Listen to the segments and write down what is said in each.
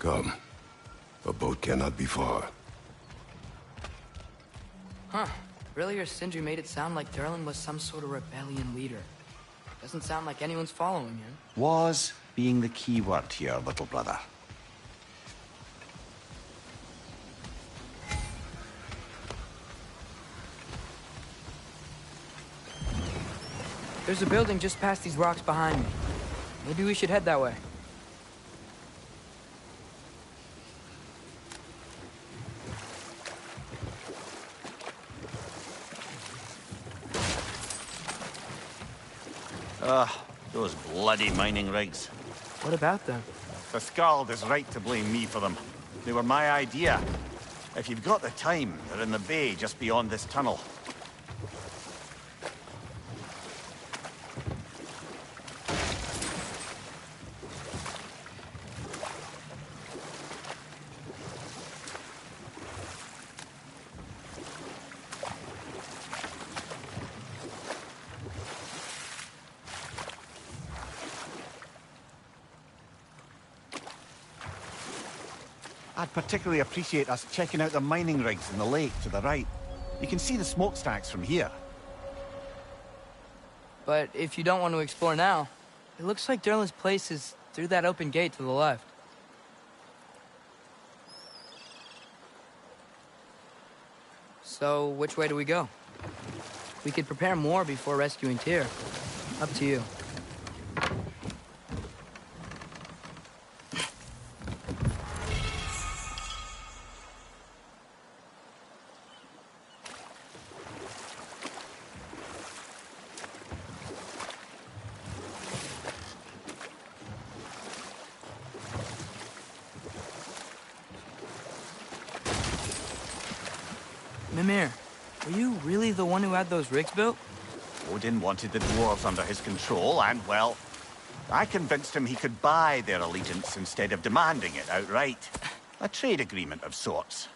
Come. A boat cannot be far. Huh. Earlier, Sindri made it sound like Durlin was some sort of rebellion leader. Doesn't sound like anyone's following him. Was being the key word here, little brother. There's a building just past these rocks behind me. Maybe we should head that way. Those bloody mining rigs. What about them? The Skald is right to blame me for them. They were my idea. If you've got the time, they're in the bay just beyond this tunnel. I'd particularly appreciate us checking out the mining rigs in the lake to the right. You can see the smokestacks from here. But if you don't want to explore now, it looks like Durlin's place is through that open gate to the left. So, which way do we go? We could prepare more before rescuing Tyr. Up to you. Mimir, were you really the one who had those rigs built? Odin wanted the dwarves under his control, and, well, I convinced him he could buy their allegiance instead of demanding it outright. A trade agreement of sorts.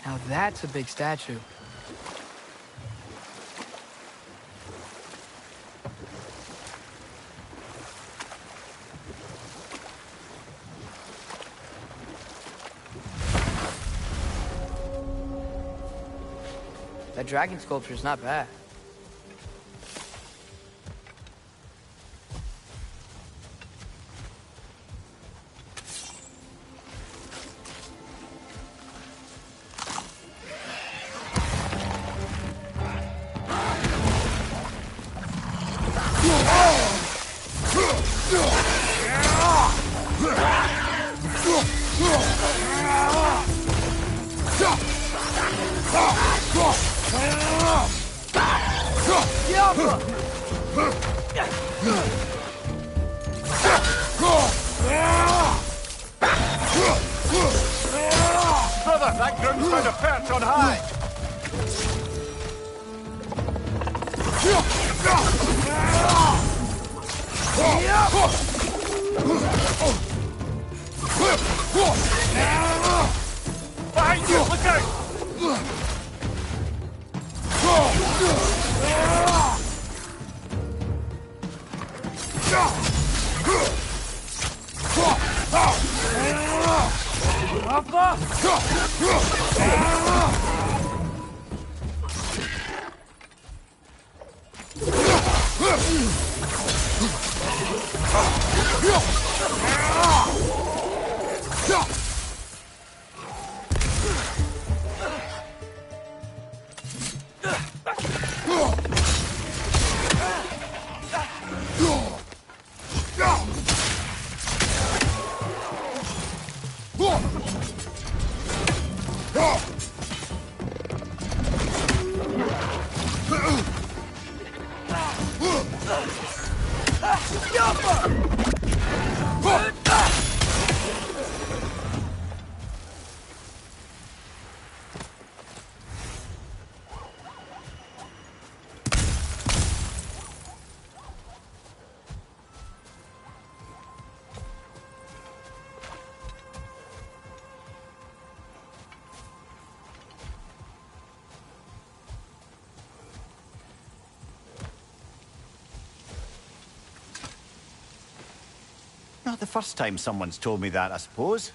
Now that's a big statue. That dragon sculpture is not bad. Brother, that ground's found a perch on high! Behind you! Look out! not the first time someone's told me that, I suppose.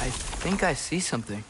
I think I see something.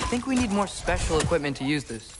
I think we need more special equipment to use this.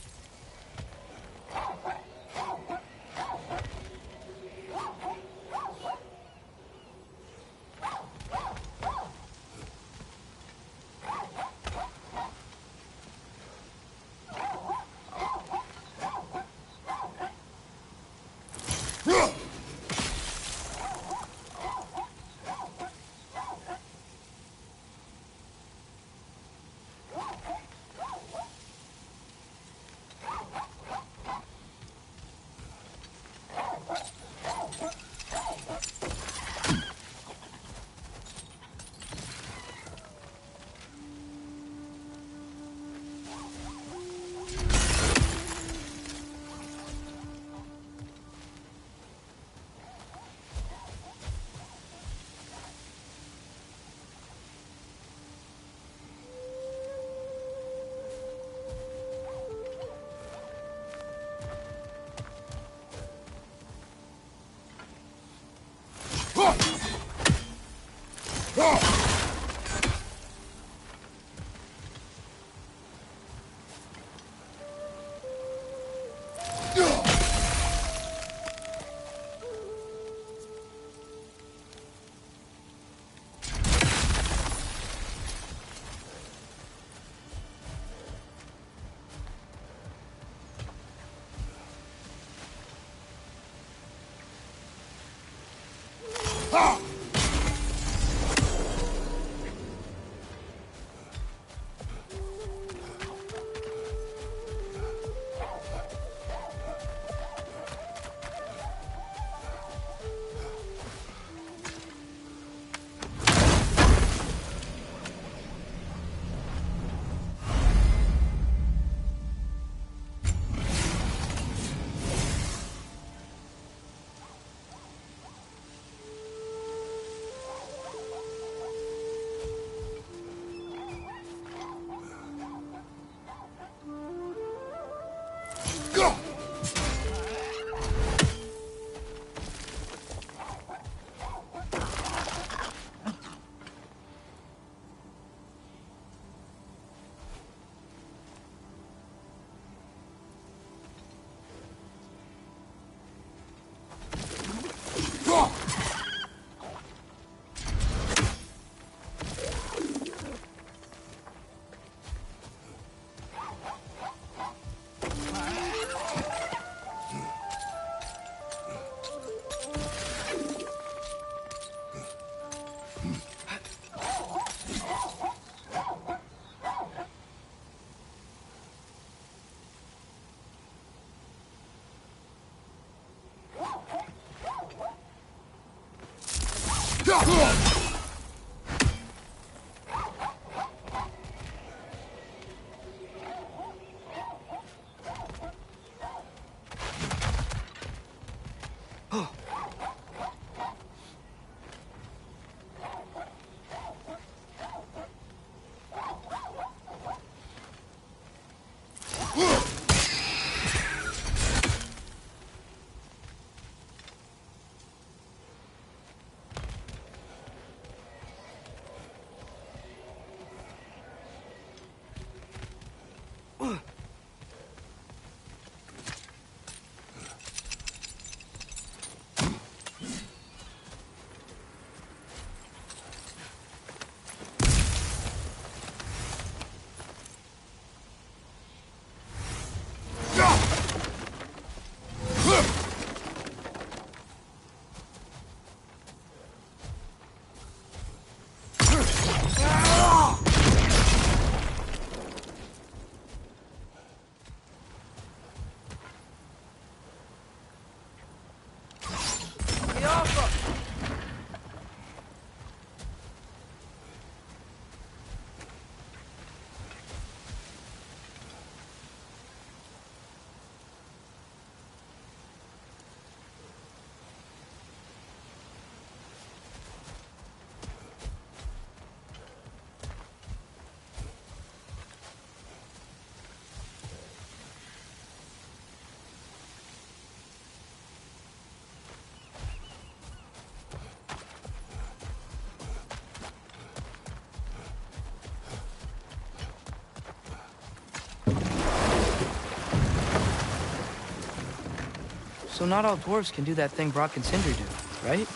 So not all dwarves can do that thing Brock and Sindri do, right?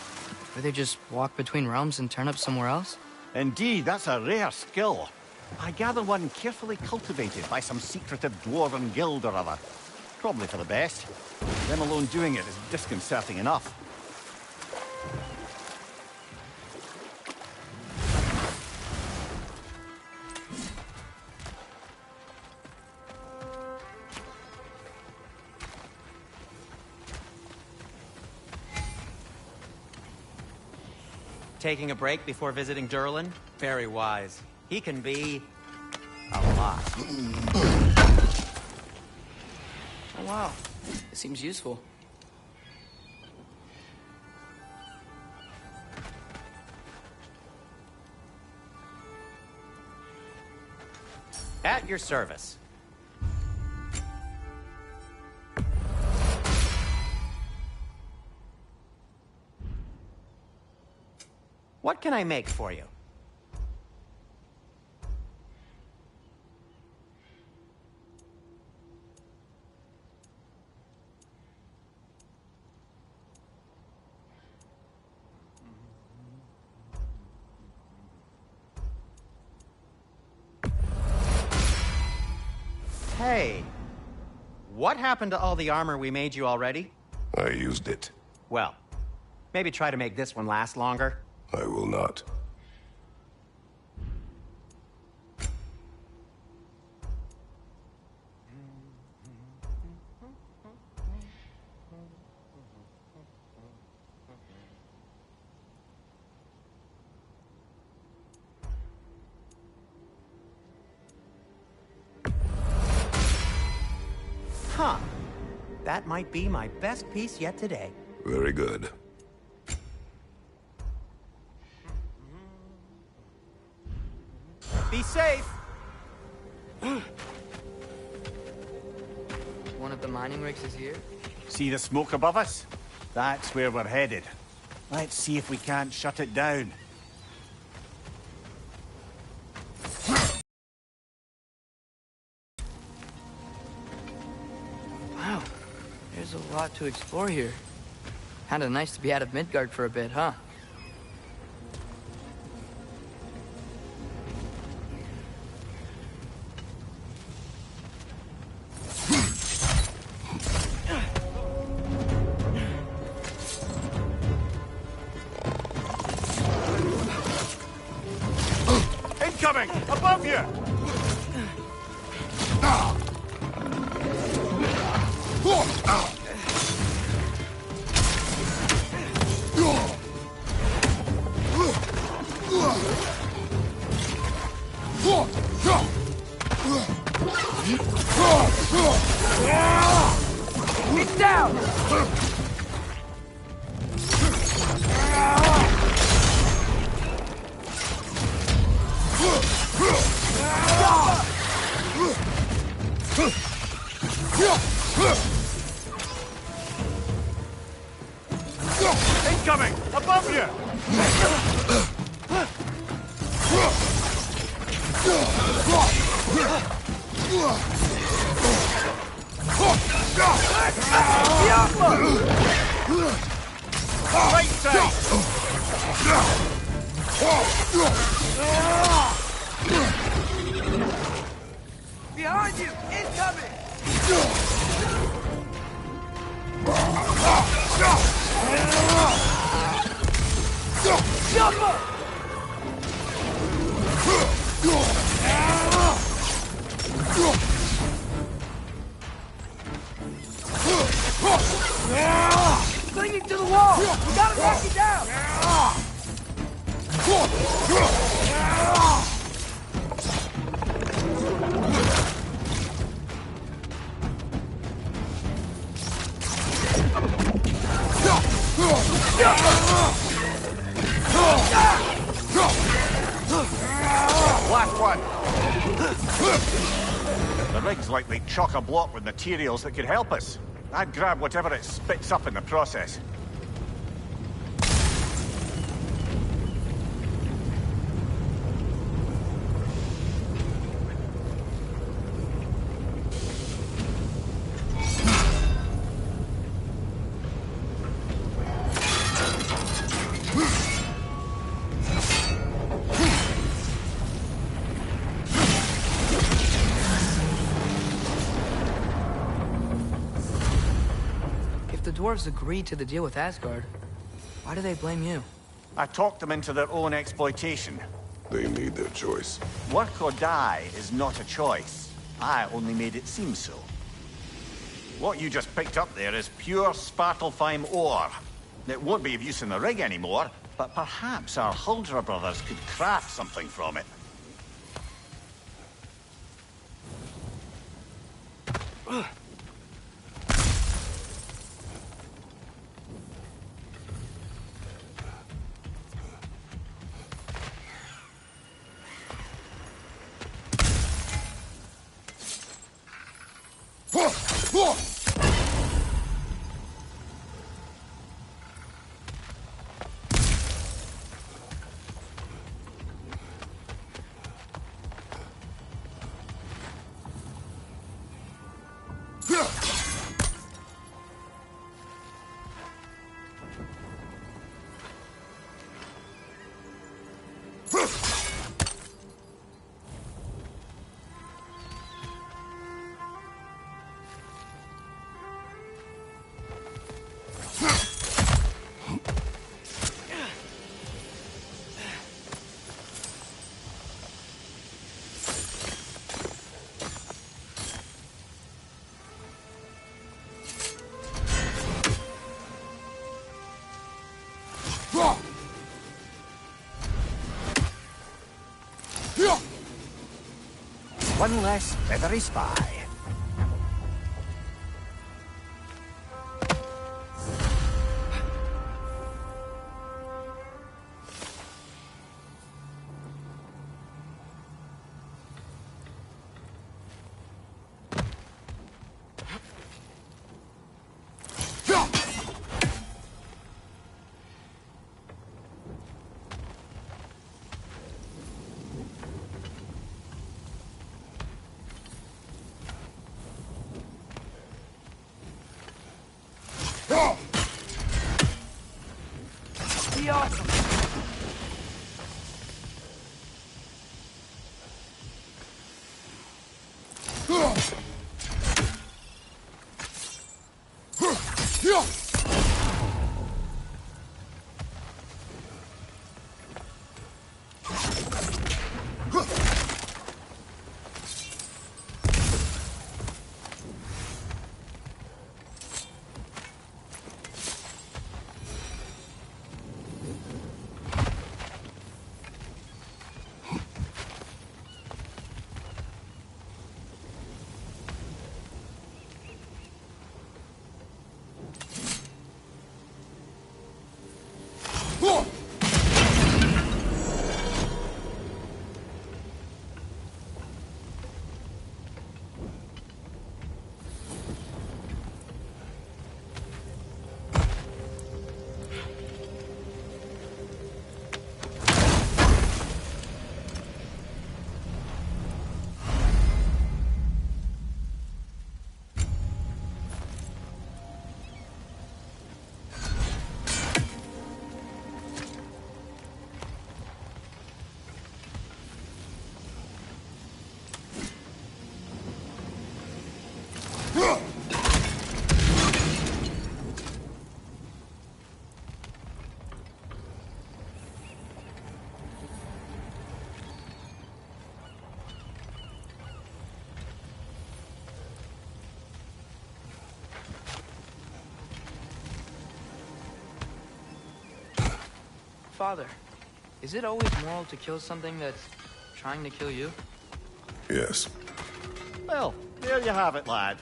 Where they just walk between realms and turn up somewhere else? Indeed, that's a rare skill. I gather one carefully cultivated by some secretive dwarven guild or other. Probably for the best. Them alone doing it is disconcerting enough. Taking a break before visiting Durlin? Very wise. He can be... a lot. Oh, wow. It seems useful. At your service. What can I make for you? Hey, what happened to all the armor we made you already? I used it. Well, maybe try to make this one last longer. I will not. Huh. That might be my best piece yet today. Very good. Be safe! One of the mining rigs is here? See the smoke above us? That's where we're headed. Let's see if we can't shut it down. Wow. There's a lot to explore here. Kinda nice to be out of Midgard for a bit, huh? Incoming! Above you! incoming! Above you! Right side! Behind you! Incoming! Jump up! Clinging to the wall! We gotta knock you down! Last one! The rig's likely chock-a-block with materials that could help us. I'd grab whatever it spits up in the process. The dwarves agreed to the deal with Asgard. Why do they blame you? I talked them into their own exploitation. They made their choice. Work or die is not a choice. I only made it seem so. What you just picked up there is pure Svartalfheim ore. It won't be of use in the rig anymore, but perhaps our Huldra brothers could craft something from it. One less feathery spy. Be awesome! Father, is it always moral to kill something that's trying to kill you? Yes. Well, there you have it, lad.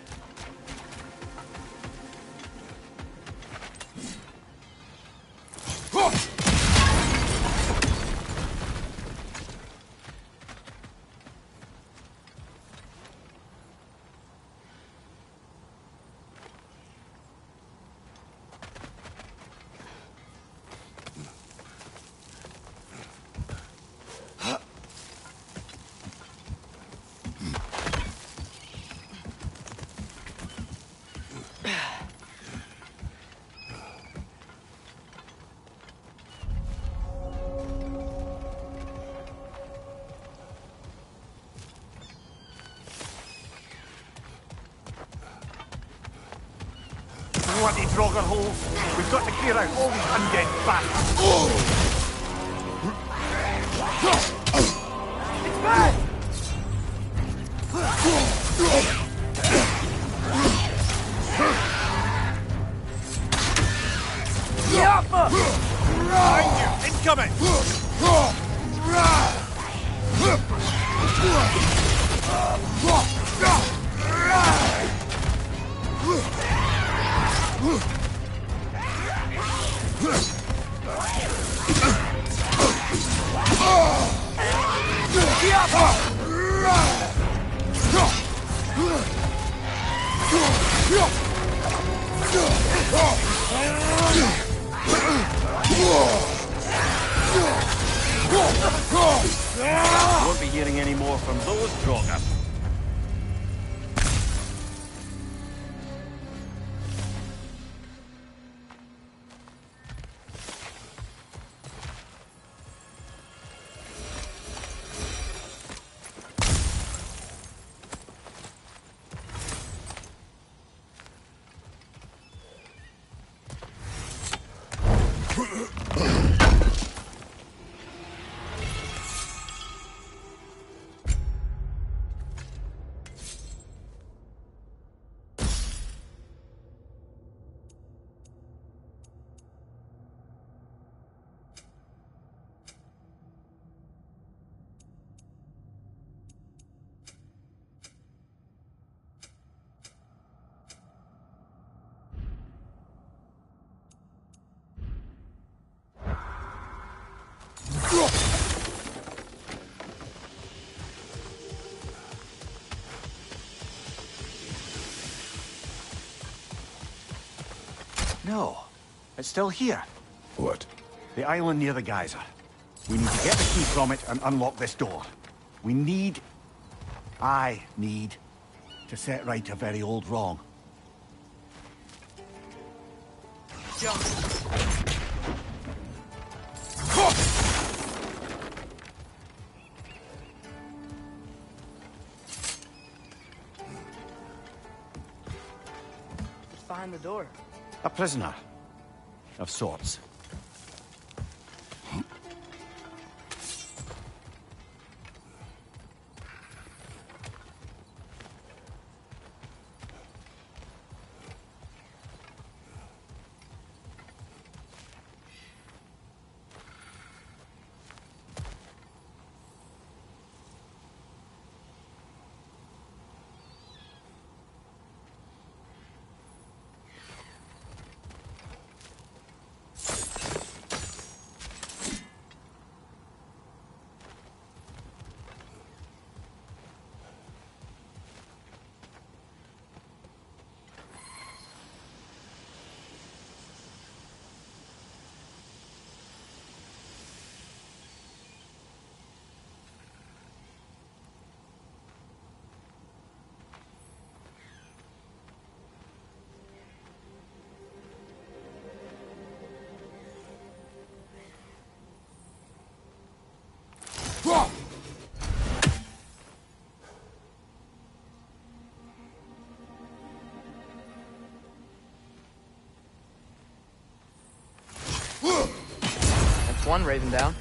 Bloody Draugr holes! We've got to clear out all these undead bastards! It's back! Yappa! Incoming! Won't be hearing any more from those Draugr. No, it's still here. What? The island near the geyser. We need to get the key from it and unlock this door. I need to set right a very old wrong. What's behind the door? A prisoner. Of sorts. That's one raven down.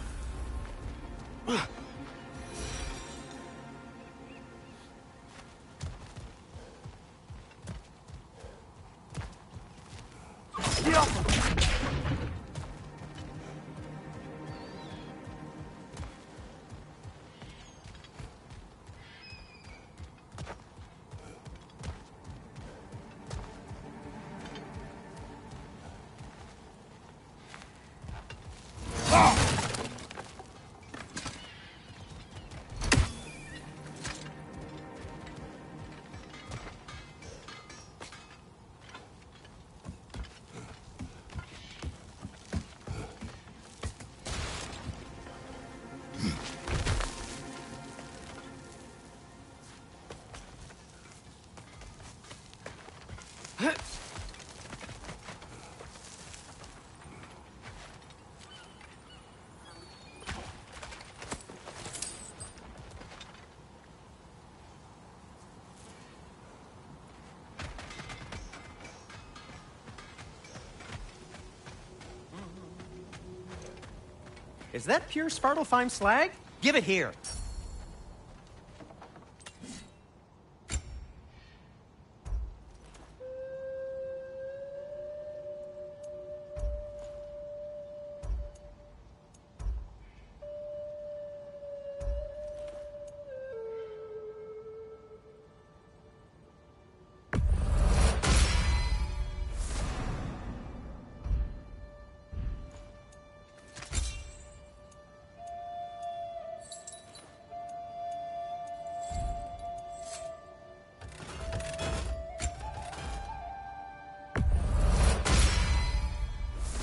Is that pure Svartalfheim slag? Give it here.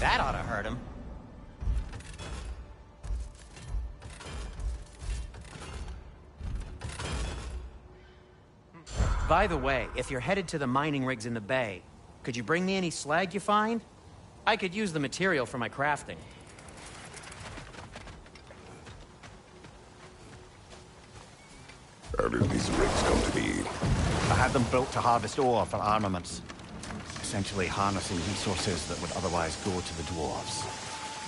That ought to hurt him. By the way, if you're headed to the mining rigs in the bay, could you bring me any slag you find? I could use the material for my crafting. How did these rigs come to be? I had them built to harvest ore for armaments. Essentially harnessing resources that would otherwise go to the dwarves.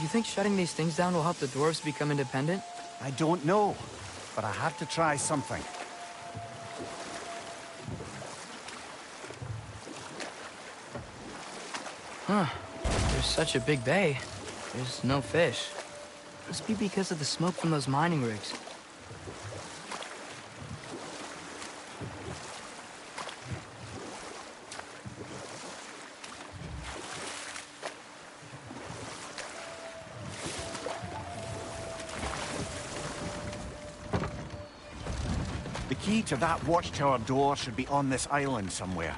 You think shutting these things down will help the dwarves become independent? I don't know, but I have to try something. Huh. There's such a big bay. There's no fish. Must be because of the smoke from those mining rigs. The key to that watchtower door should be on this island somewhere.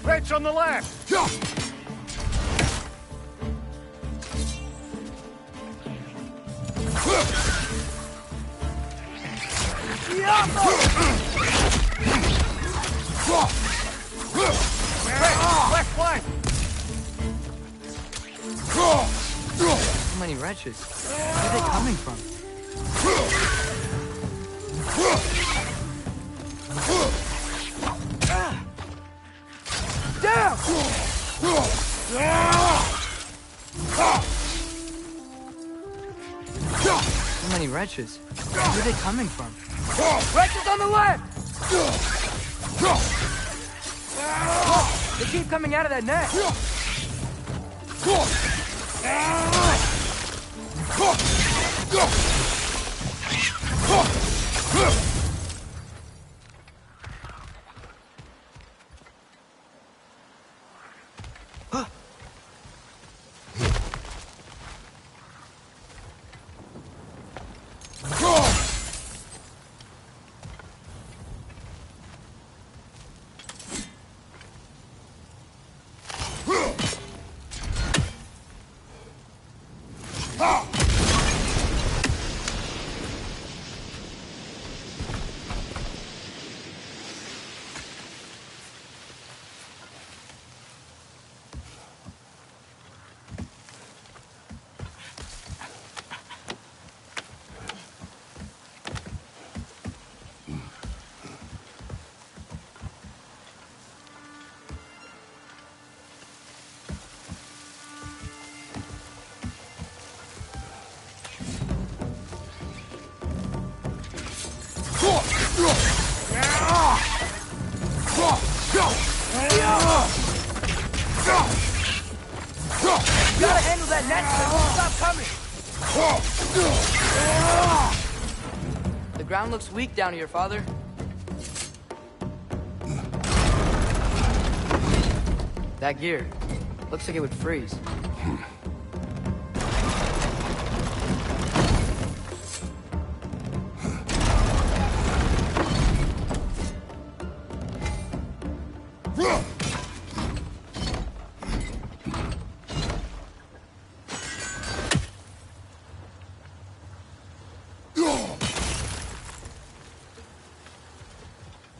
Red's on the left! Left flank! So many wretches. Where are they coming from? Down! So many wretches. Where are they coming from? Wretches on the left! They keep coming out of that net. that nest, they won't stop coming! The ground looks weak down here, Father. That gear. Looks like it would freeze.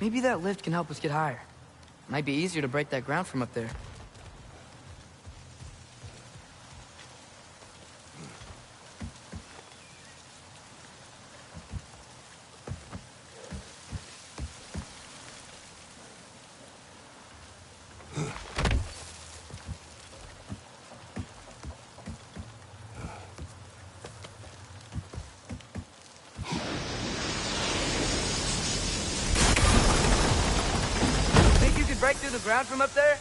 Maybe that lift can help us get higher. Might be easier to break that ground from up there. Break through the ground from up there?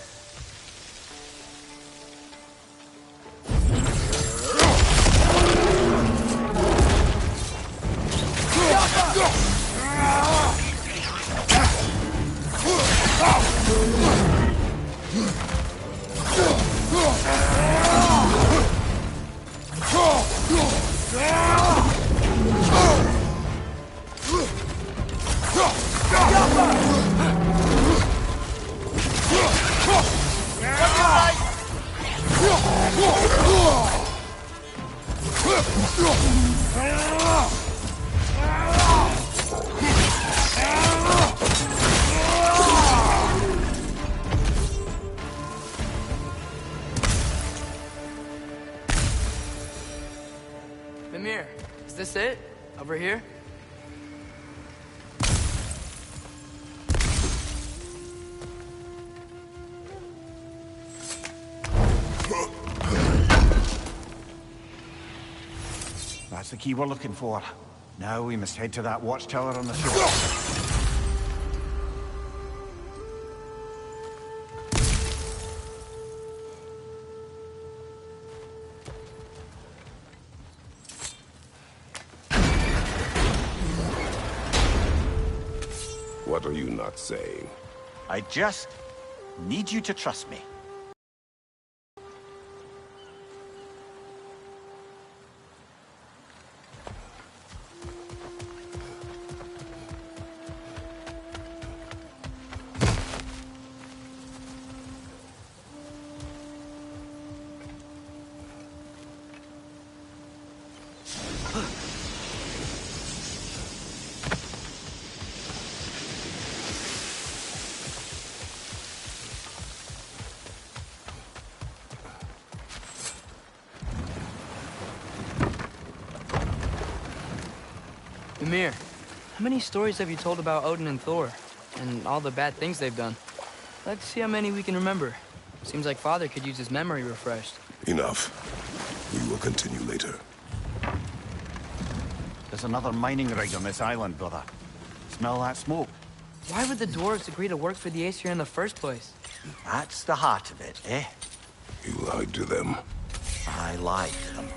Mimir, is this it? Over here? That's the key we're looking for. Now we must head to that watchtower on the shore. What are you not saying? I just need you to trust me. Mimir, how many stories have you told about Odin and Thor? And all the bad things they've done? Let's see how many we can remember. Seems like Father could use his memory refreshed. Enough. We will continue later. There's another mining rig on this island, brother. Smell that smoke? Why would the dwarves agree to work for the Aesir in the first place? That's the heart of it, eh? You lied to them. I lied to them.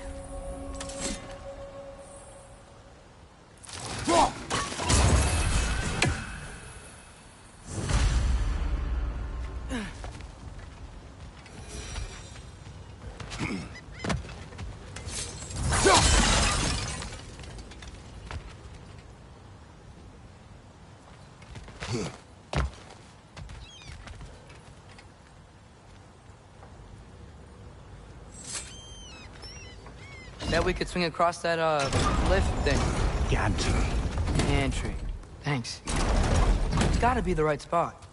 Bet we could swing across that, lift thing. Gantry. Gantry. Thanks. It's gotta be the right spot.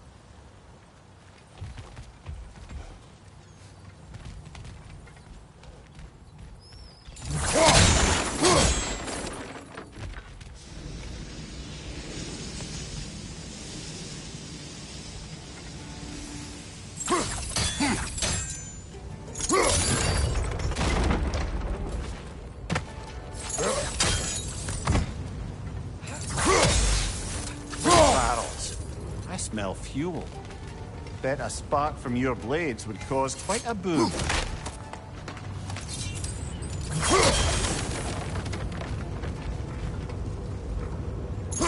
Smell fuel. Bet a spark from your blades would cause quite a boom. I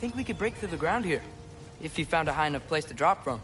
think we could break through the ground here, if you found a high enough place to drop from.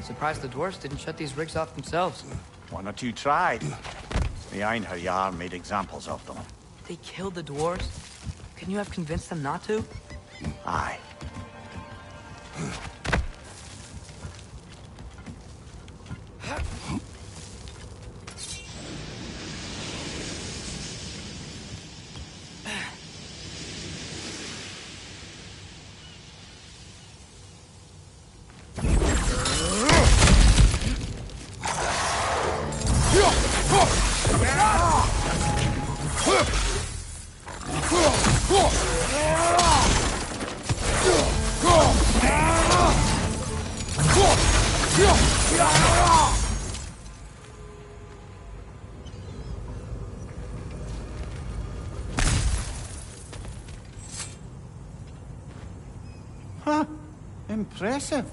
Surprised the dwarves didn't shut these rigs off themselves. One or two tried. The Einherjar made examples of them. They killed the dwarves? Couldn't you have convinced them not to? Aye. Huh. Impressive.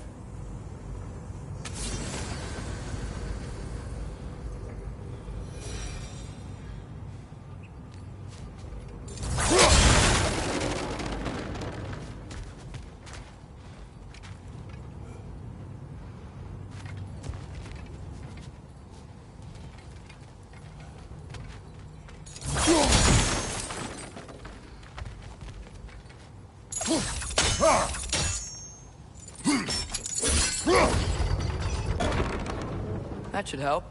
That should help.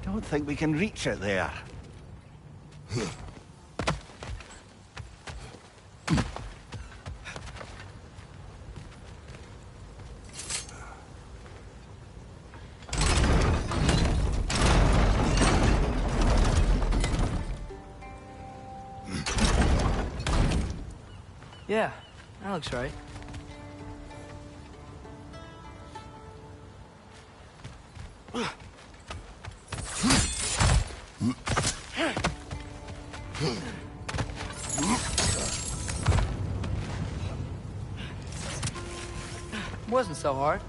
Don't think we can reach it there. Yeah, that looks right. Wasn't so hard.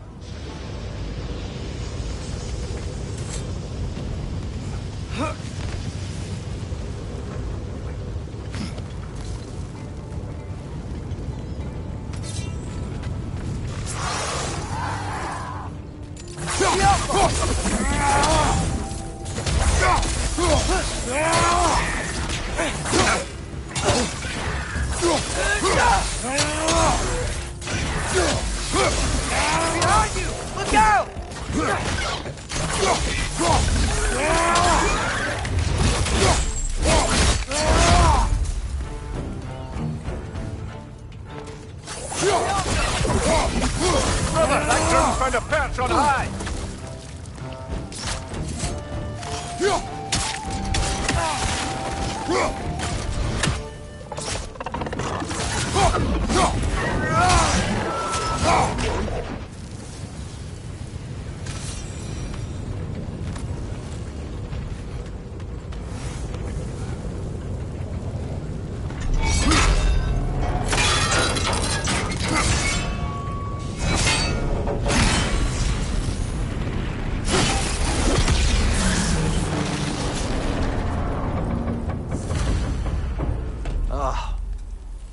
Brother, that drone found a perch on high!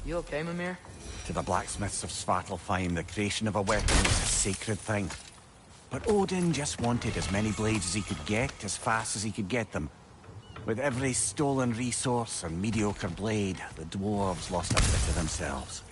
You okay, Mimir? To the blacksmiths of Svartalfheim, the creation of a weapon was a sacred thing. But Odin just wanted as many blades as he could get, as fast as he could get them. With every stolen resource and mediocre blade, the dwarves lost a bit of themselves.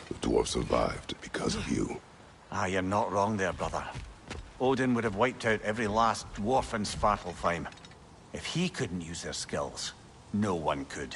The dwarf survived because of you. Ah, you're not wrong there, brother. Odin would have wiped out every last dwarf in Svartalfheim. If he couldn't use their skills, no one could.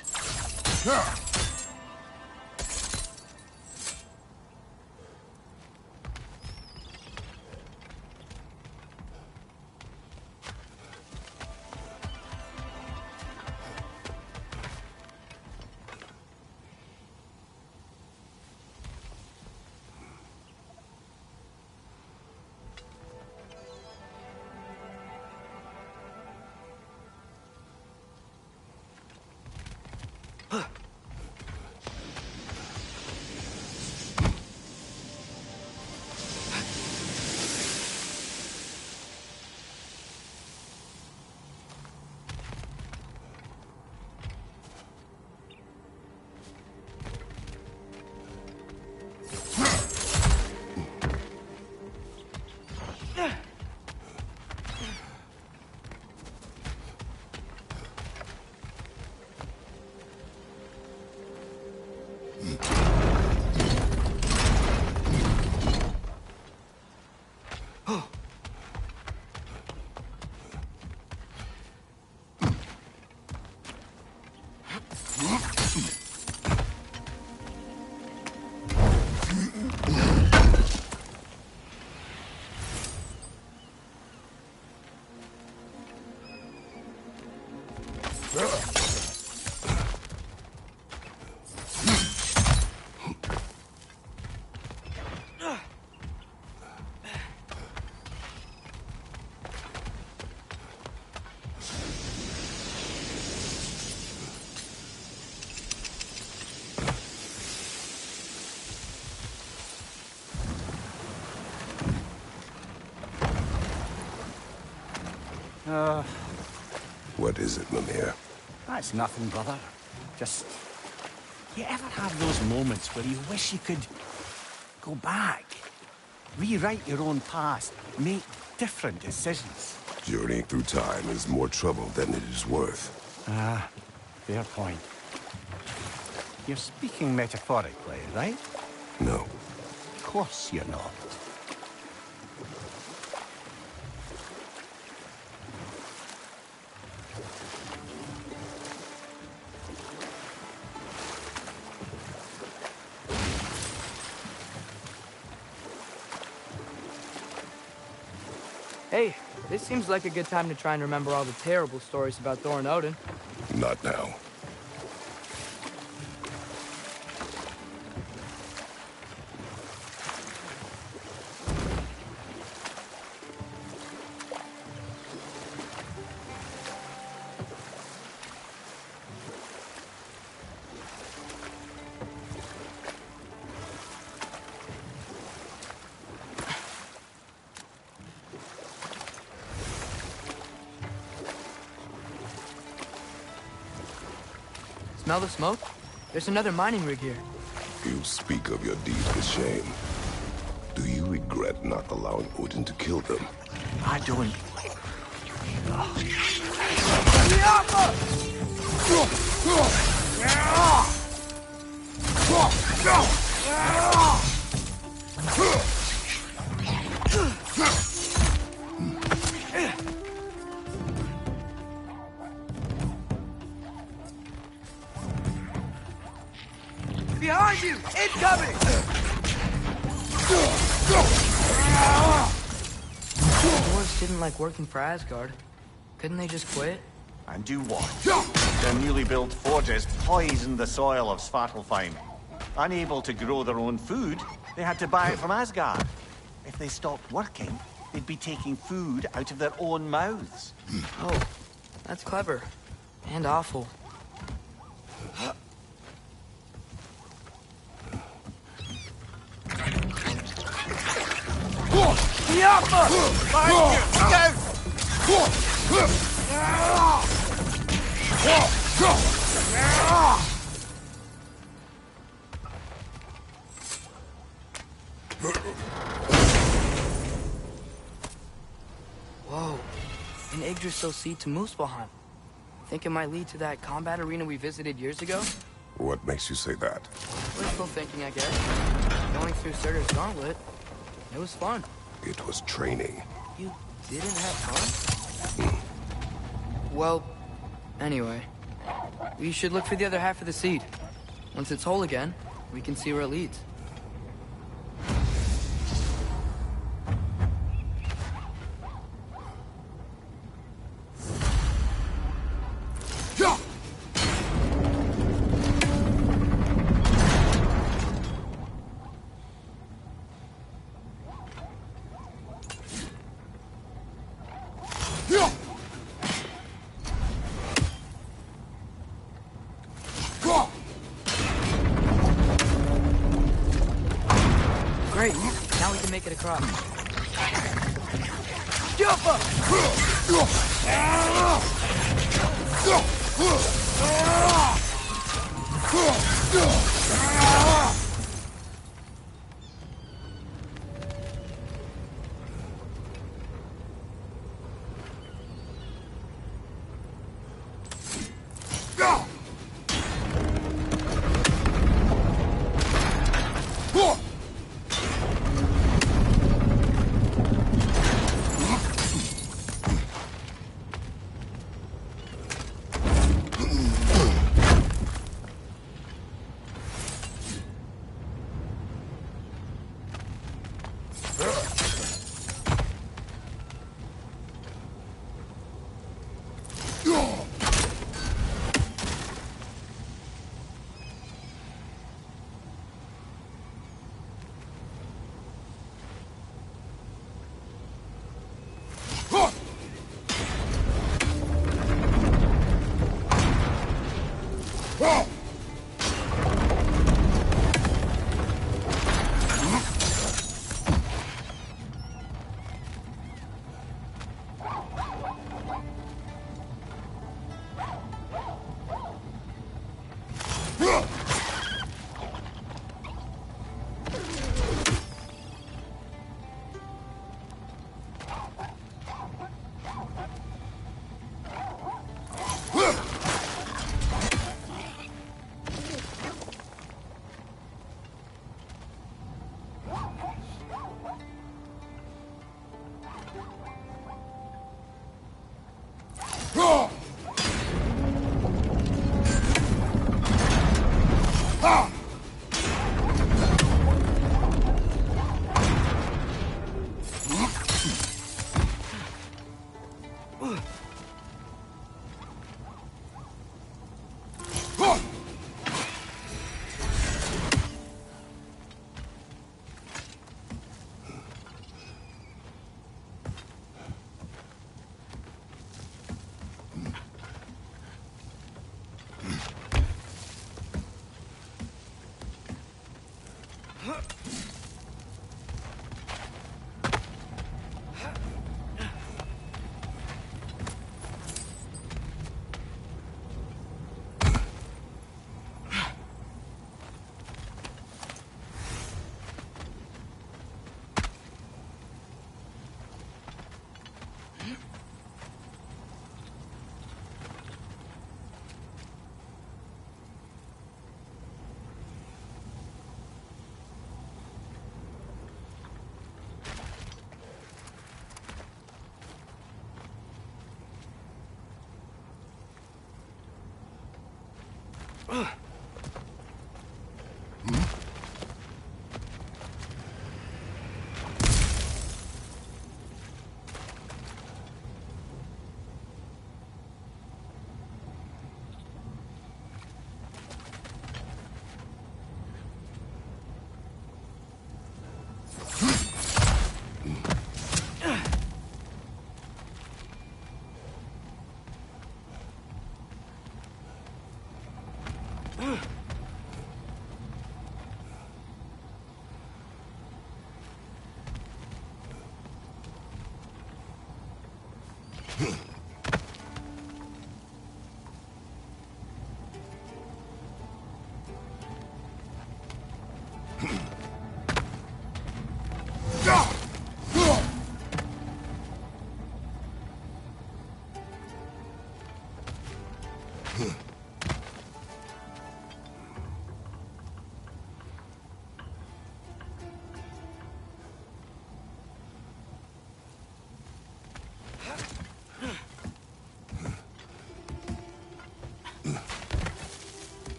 What is it, Mimir? That's nothing, brother. Just... You ever have those moments where you wish you could... go back? Rewrite your own past, make different decisions? Journeying through time is more trouble than it is worth. Ah, fair point. You're speaking metaphorically, right? No. Of course you're not. Hey, this seems like a good time to try and remember all the terrible stories about Thor and Odin. Not now. Smell the smoke? There's another mining rig here. You speak of your deeds with shame. Do you regret not allowing Odin to kill them? I don't. Behind you! Incoming! The dwarves didn't like working for Asgard. Couldn't they just quit? And do what? Their newly built forges poisoned the soil of Svartalfheim. Unable to grow their own food, they had to buy it from Asgard. If they stopped working, they'd be taking food out of their own mouths. Oh, that's clever. And awful. Whoa, an Yggdrasil seed to Muspelheim. Think it might lead to that combat arena we visited years ago? What makes you say that? Wishful thinking, I guess. Going through Surtur's gauntlet, it was fun. It was training. You didn't have fun? Well, anyway, we should look for the other half of the seed. Once it's whole again, we can see where it leads. Great, now we can make it across. Jump up!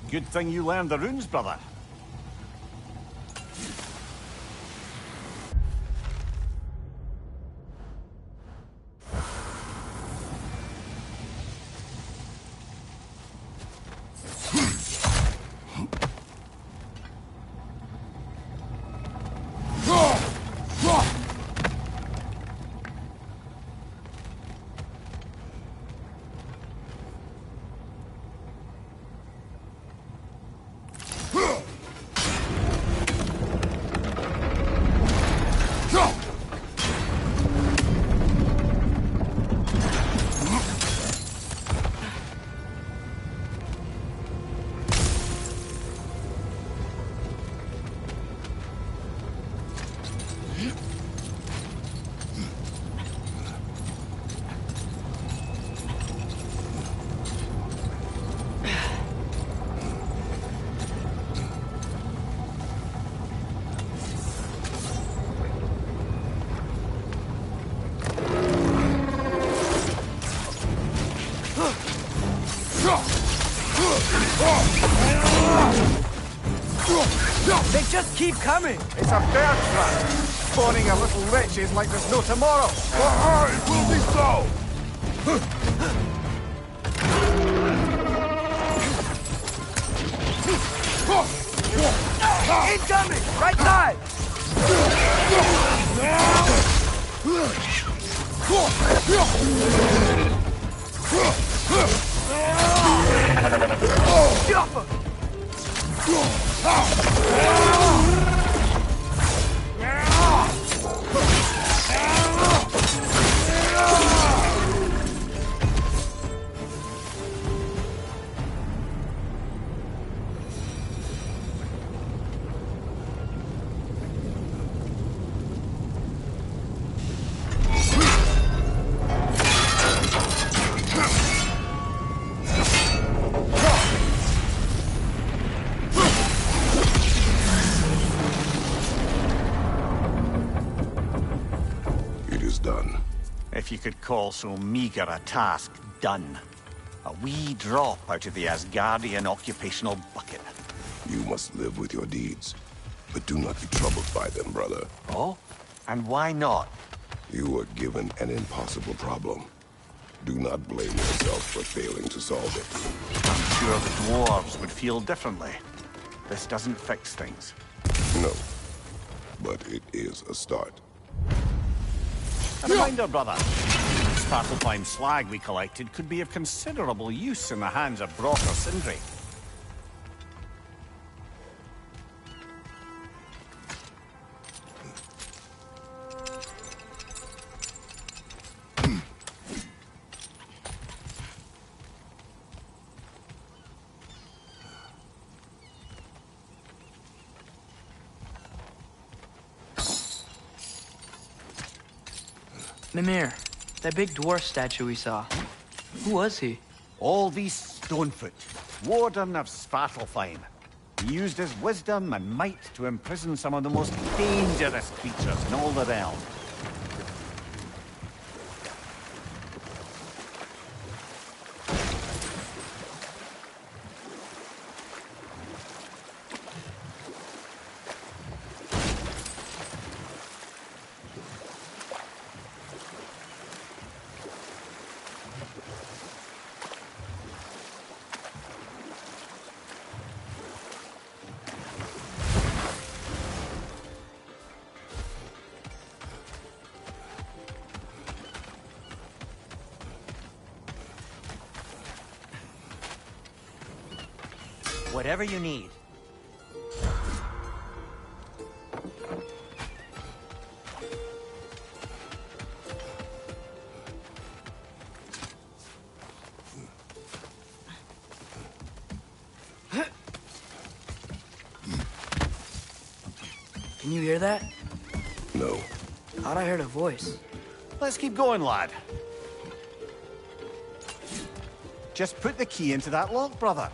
Good thing you learned the runes, brother. They just keep coming! It's a bear trap! Spawning a little witches like there's no tomorrow! It will be so! Incoming! Right side! Jumper! If you could call so meager a task done. A wee drop out of the Asgardian occupational bucket. You must live with your deeds, but do not be troubled by them, brother. Oh? And why not? You were given an impossible problem. Do not blame yourself for failing to solve it. I'm sure the dwarves would feel differently. This doesn't fix things. No, but it is a start. A reminder, brother. The Svartalfheim slag we collected could be of considerable use in the hands of Brock or Sindri. Mimir, that big dwarf statue we saw. Who was he? All these Stonefoot, warden of Svartalfheim. He used his wisdom and might to imprison some of the most dangerous creatures in all the realm. Whatever you need. Can you hear that? No. Thought I heard a voice. Let's keep going, lad. Just put the key into that lock, brother.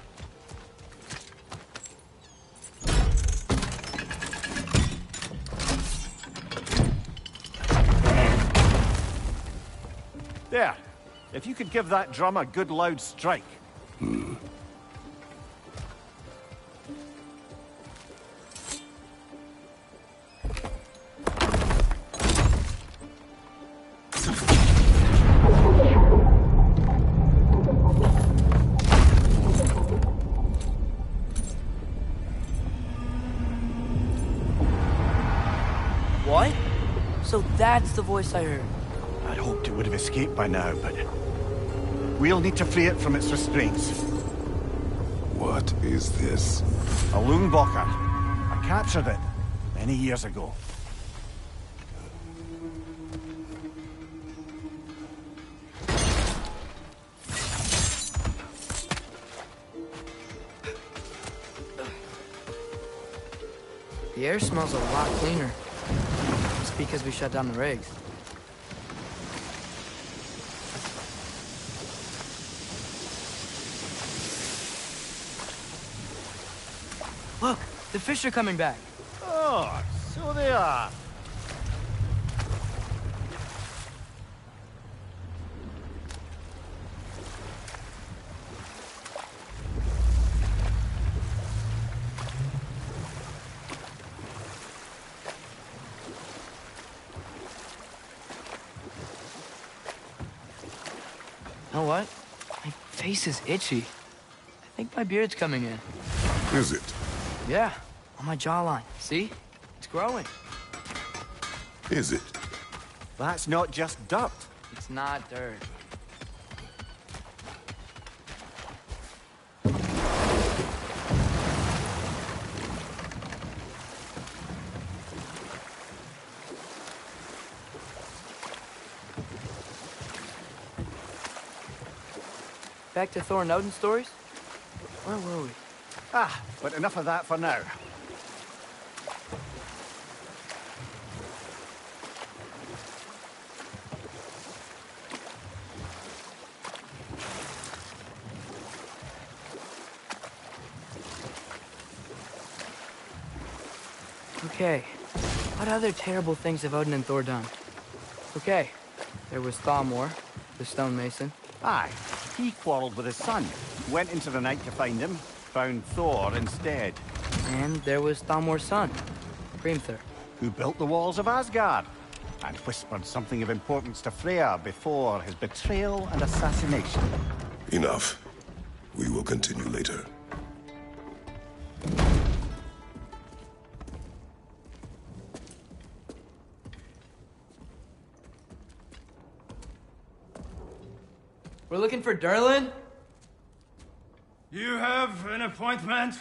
There. If you could give that drum a good loud strike. What? So that's the voice I heard. I'd hoped it would have escaped by now, but... we'll need to free it from its restraints. What is this? A Lungbocker. I captured it many years ago. The air smells a lot cleaner. It's because we shut down the rigs. Look, the fish are coming back. Oh, so they are. You know what? My face is itchy. I think my beard's coming in. Is it? Yeah, on my jawline. See? It's growing. Is it? That's not just dirt. It's not dirt. Back to Thor and Odin stories? Where were we? Ah, but enough of that for now. Okay, what other terrible things have Odin and Thor done? Okay, there was Thalmor, the stonemason. Aye, he quarreled with his son. Went into the night to find him, found Thor instead. And there was Thalmor's son, Grimthur. Who built the walls of Asgard, and whispered something of importance to Freya before his betrayal and assassination. Enough. We will continue later. We're looking for Durlin? You have an appointment?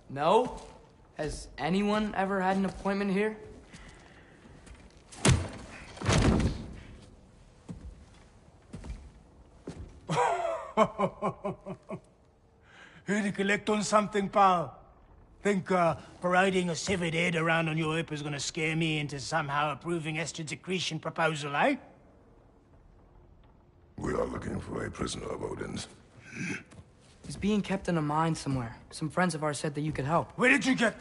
No? Has anyone ever had an appointment here? Here to collect on something, pal? Think, parading a severed head around on your hip is gonna scare me into somehow approving Esther's accretion proposal, eh? We are looking for a prisoner of Odin's. He's being kept in a mine somewhere. Some friends of ours said that you could help. Where did you get...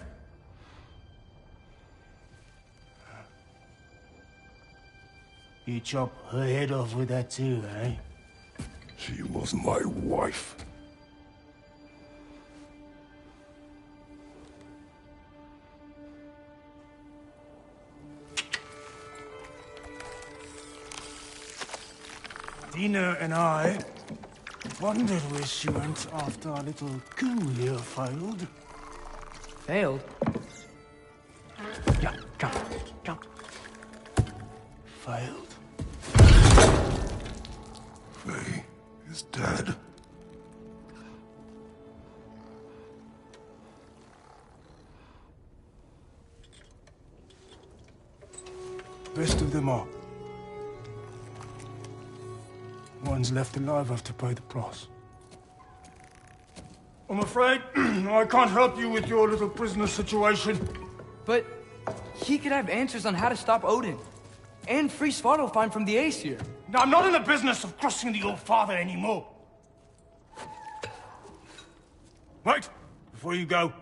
You chop her head off with that too, eh? She was my wife. Dina and I wondered where she went after our little coup here failed. Failed? Yeah, come. Failed. Faye is dead. Best of them all. One's left alive have to pay the price. I'm afraid I can't help you with your little prisoner situation. But he could have answers on how to stop Odin. And free Svartalfheim from the Aesir. Now, I'm not in the business of crossing the old father anymore. Wait, before you go.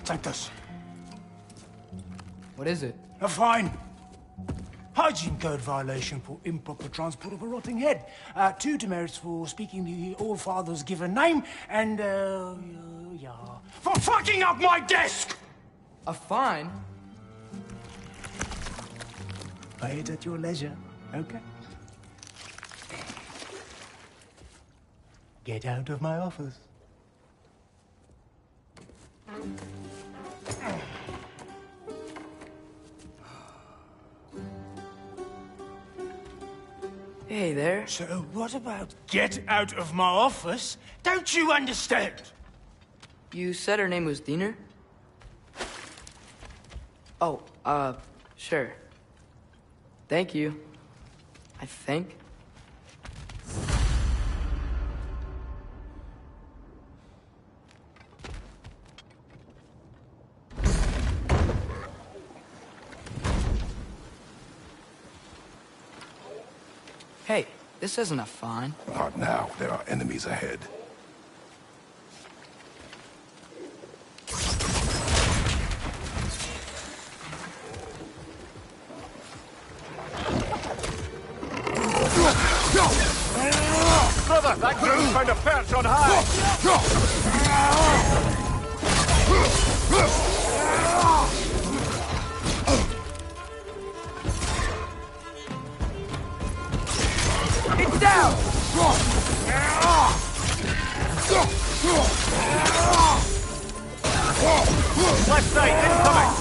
Take this. What is it? A fine. Hygiene code violation for improper transport of a rotting head. 2 demerits for speaking the All-Father's given name, and, yeah... For fucking up my desk! A fine? Pay it at your leisure, okay? Get out of my office. Hey there. So what about get out of my office? Don't you understand? You said her name was Diener? Oh, sure. Thank you. I think. Hey, this isn't a fine. Not now. There are enemies ahead. Brother, that groom's found a perch on high! It's down! Left side, incoming!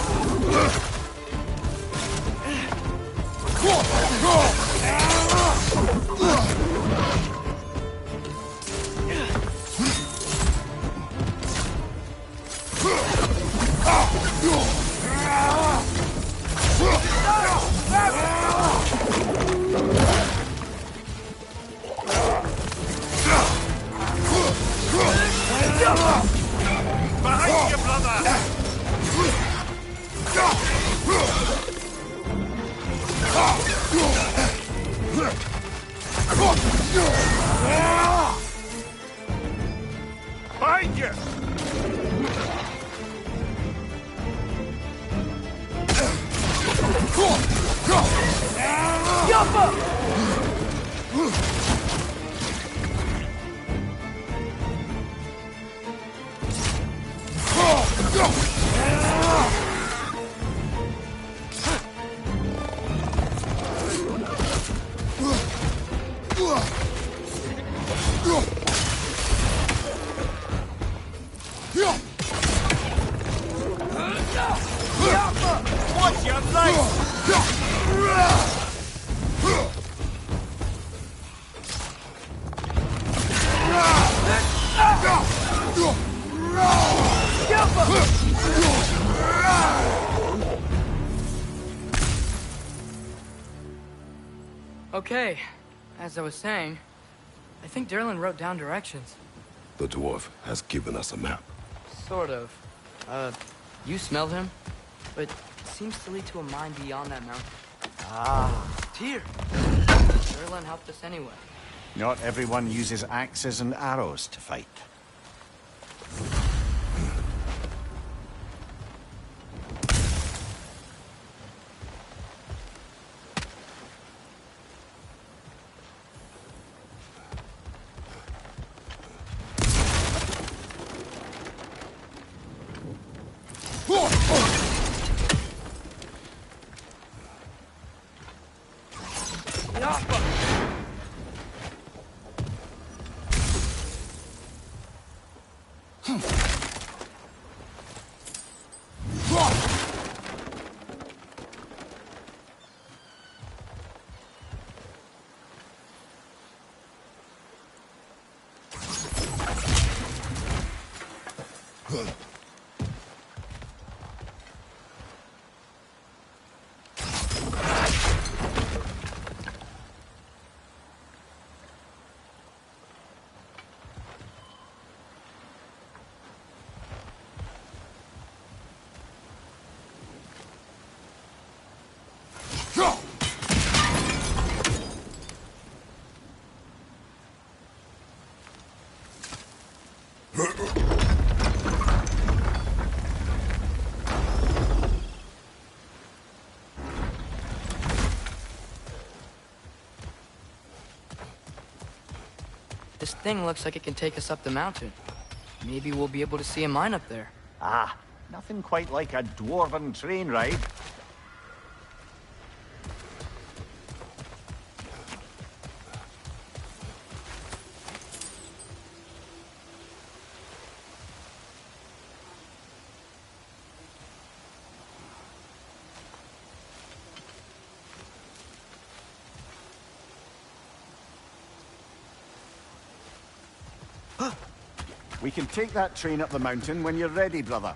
Behind you, brother! Behind you! Watch your life! Okay, as I was saying, I think Derlin wrote down directions. The dwarf has given us a map. Sort of. You smelled him, but it seems to lead to a mine beyond that mountain. Ah. It's here. Derlin helped us anyway. Not everyone uses axes and arrows to fight. This thing looks like it can take us up the mountain. Maybe we'll be able to see a mine up there. Ah, nothing quite like a dwarven train ride. We can take that train up the mountain when you're ready, brother.